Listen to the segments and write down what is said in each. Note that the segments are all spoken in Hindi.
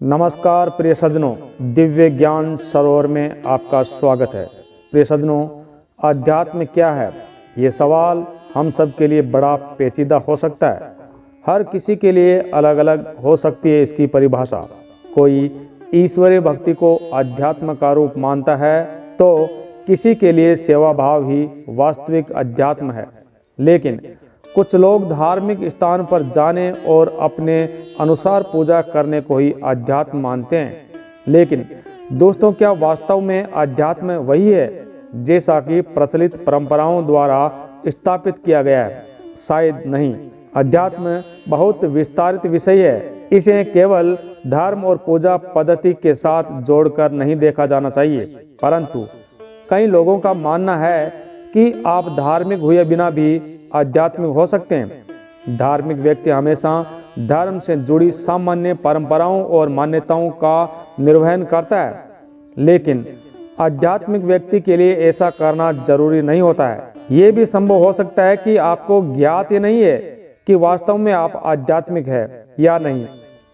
नमस्कार प्रिय सज्जनों, दिव्य ज्ञान सरोवर में आपका स्वागत है। प्रिय सज्जनों, अध्यात्म क्या है? ये सवाल हम सब के लिए बड़ा पेचीदा हो सकता है। हर किसी के लिए अलग अलग हो सकती है इसकी परिभाषा। कोई ईश्वरीय भक्ति को अध्यात्म का रूप मानता है, तो किसी के लिए सेवा भाव ही वास्तविक अध्यात्म है। लेकिन कुछ लोग धार्मिक स्थान पर जाने और अपने अनुसार पूजा करने को ही अध्यात्म मानते हैं। लेकिन दोस्तों, क्या वास्तव में अध्यात्म वही है जैसा कि प्रचलित परंपराओं द्वारा स्थापित किया गया है? शायद नहीं। अध्यात्म बहुत विस्तारित विषय है। इसे केवल धर्म और पूजा पद्धति के साथ जोड़कर नहीं देखा जाना चाहिए, परंतु कई लोगों का मानना है कि आप धार्मिक हुए बिना भी आध्यात्मिक हो सकते हैं। धार्मिक व्यक्ति हमेशा धर्म से जुड़ी सामान्य परंपराओं और मान्यताओं का निर्वहन करता है, लेकिन आध्यात्मिक व्यक्ति के लिए ऐसा करना जरूरी नहीं होता है। ये भी संभव हो सकता है कि आपको ज्ञात ही नहीं है कि वास्तव में आप आध्यात्मिक है या नहीं।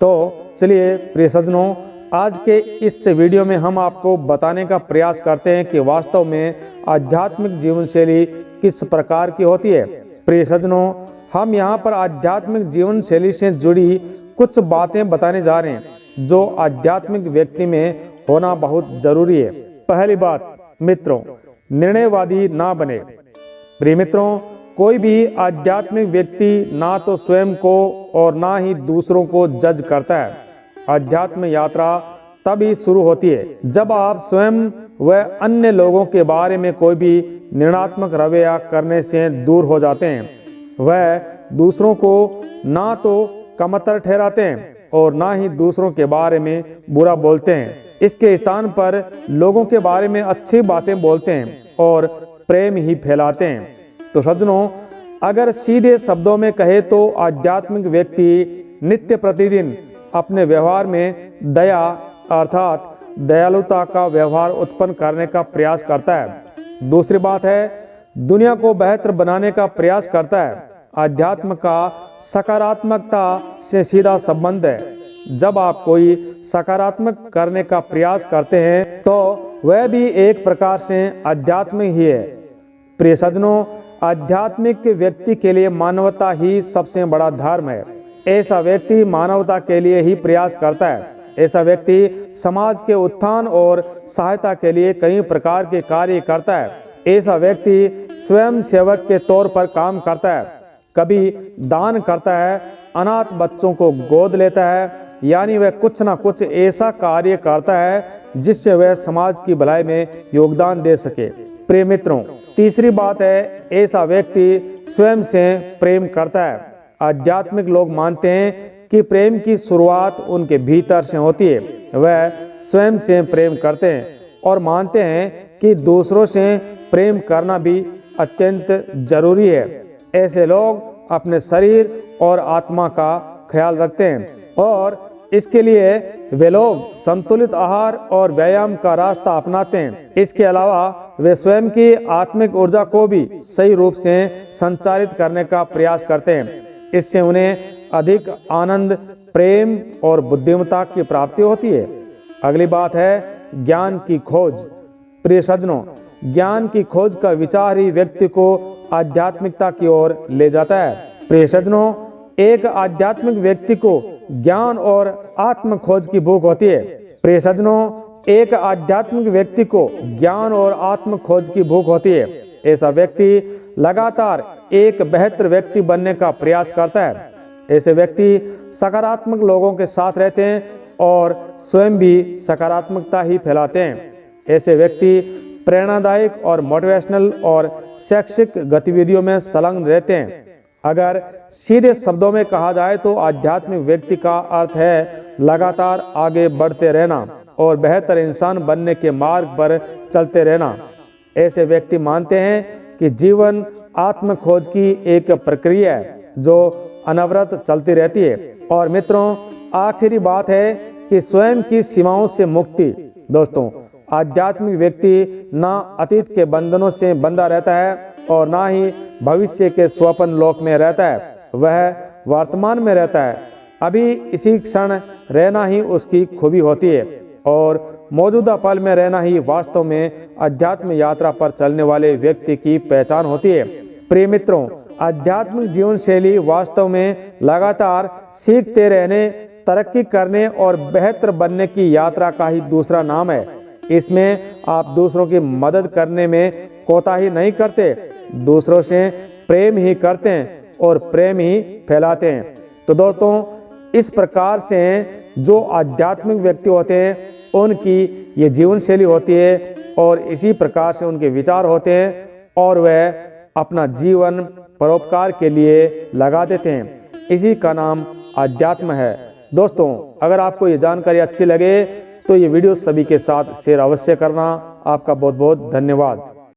तो चलिए प्रिय सज्जनों, आज के इस वीडियो में हम आपको बताने का प्रयास करते हैं कि वास्तव में आध्यात्मिक जीवन शैली किस प्रकार की होती है। प्रिय सज्जनों, हम यहाँ पर आध्यात्मिक जीवन शैली से जुड़ी कुछ बातें बताने जा रहे हैं जो आध्यात्मिक व्यक्ति में होना बहुत जरूरी है। पहली बात, मित्रों, निर्णयवादी ना बने। प्रिय मित्रों, कोई भी आध्यात्मिक व्यक्ति ना तो स्वयं को और ना ही दूसरों को जज करता है। अध्यात्म यात्रा तभी शुरू होती है जब आप स्वयं व अन्य लोगों के बारे में कोई भी निर्णयात्मक रवैया करने से दूर हो जाते हैं। वह दूसरों को ना तो कमतर ठहराते हैं और ना ही दूसरों के बारे में बुरा बोलते हैं। इसके स्थान पर लोगों के बारे में अच्छी बातें बोलते हैं और प्रेम ही फैलाते हैं। तो सज्जनों, अगर सीधे शब्दों में कहे तो आध्यात्मिक व्यक्ति नित्य प्रतिदिन अपने व्यवहार में दया अर्थात दयालुता का व्यवहार उत्पन्न करने का प्रयास करता है। दूसरी बात है, दुनिया को बेहतर बनाने का प्रयास करता है। अध्यात्म का सकारात्मकता से सीधा संबंध है। जब आप कोई सकारात्मक करने का प्रयास करते हैं तो वह भी एक प्रकार से अध्यात्म ही है। प्रिय सज्जनों, आध्यात्मिक व्यक्ति के लिए मानवता ही सबसे बड़ा धर्म है। ऐसा व्यक्ति मानवता के लिए ही प्रयास करता है। ऐसा व्यक्ति समाज के उत्थान और सहायता के लिए कई प्रकार के कार्य करता है। ऐसा व्यक्ति स्वयं सेवक के तौर पर काम करता है, कभी दान करता है, अनाथ बच्चों को गोद लेता है, यानी वह कुछ ना कुछ ऐसा कार्य करता है जिससे वह समाज की भलाई में योगदान दे सके। प्रिय मित्रों, तीसरी बात है, ऐसा व्यक्ति स्वयं से प्रेम करता है। आध्यात्मिक लोग मानते हैं कि प्रेम की शुरुआत उनके भीतर से होती है। वह स्वयं से प्रेम करते हैं और मानते हैं कि दूसरों से प्रेम करना भी अत्यंत जरूरी है। ऐसे लोग अपने शरीर और आत्मा का ख्याल रखते हैं और इसके लिए वे लोग संतुलित आहार और व्यायाम का रास्ता अपनाते हैं। इसके अलावा वे स्वयं की आत्मिक ऊर्जा को भी सही रूप से संचालित करने का प्रयास करते हैं। इससे उन्हें अधिक आनंद, प्रेम और बुद्धिमत्ता की प्राप्ति होती है। अगली बात है, ज्ञान की खोज। प्रिय सज्जनों, ज्ञान की खोज का विचार ही व्यक्ति को आध्यात्मिकता की ओर ले जाता है। प्रिय सज्जनों, एक आध्यात्मिक व्यक्ति को ज्ञान और आत्म खोज की भूख होती है। प्रिय सज्जनों, एक आध्यात्मिक व्यक्ति को ज्ञान और आत्म खोज की भूख होती है। ऐसा व्यक्ति लगातार एक बेहतर व्यक्ति बनने का प्रयास करता है। ऐसे व्यक्ति सकारात्मक लोगों के साथ रहते हैं और स्वयं भी सकारात्मकता ही फैलाते हैं। ऐसे व्यक्ति प्रेरणादायक और मोटिवेशनल और शैक्षिक गतिविधियों में संलग्न रहते हैं। अगर सीधे शब्दों में कहा जाए तो आध्यात्मिक व्यक्ति का अर्थ है लगातार आगे बढ़ते रहना और बेहतर इंसान बनने के मार्ग पर चलते रहना। ऐसे व्यक्ति मानते हैं कि जीवन आत्म खोज की एक प्रक्रिया है जो अनवरत चलती रहती है। और मित्रों, आखिरी बात है कि स्वयं की सीमाओं से मुक्ति। दोस्तों, आध्यात्मिक व्यक्ति ना अतीत के बंधनों से बंधा रहता है और ना ही भविष्य के स्वप्न लोक में रहता है। वह वर्तमान में रहता है अभी इसी क्षण रहना ही उसकी खूबी होती है और मौजूदा पल में रहना ही वास्तव में अध्यात्म यात्रा पर चलने वाले व्यक्ति की पहचान होती है। प्रिय मित्रों, आध्यात्मिक जीवन शैली वास्तव में लगातार सीखते रहने, तरक्की करने और बेहतर बनने की यात्रा का ही दूसरा नाम है। इसमें आप दूसरों की मदद करने में कोताही नहीं करते, दूसरों से प्रेम ही करते हैं और प्रेम ही फैलाते हैं। तो दोस्तों, इस प्रकार से जो आध्यात्मिक व्यक्ति होते हैं उनकी ये जीवन शैली होती है और इसी प्रकार से उनके विचार होते हैं और वह अपना जीवन परोपकार के लिए लगा देते हैं। इसी का नाम आध्यात्म है। दोस्तों, अगर आपको ये जानकारी अच्छी लगे तो ये वीडियो सभी के साथ शेयर अवश्य करना। आपका बहुत बहुत धन्यवाद।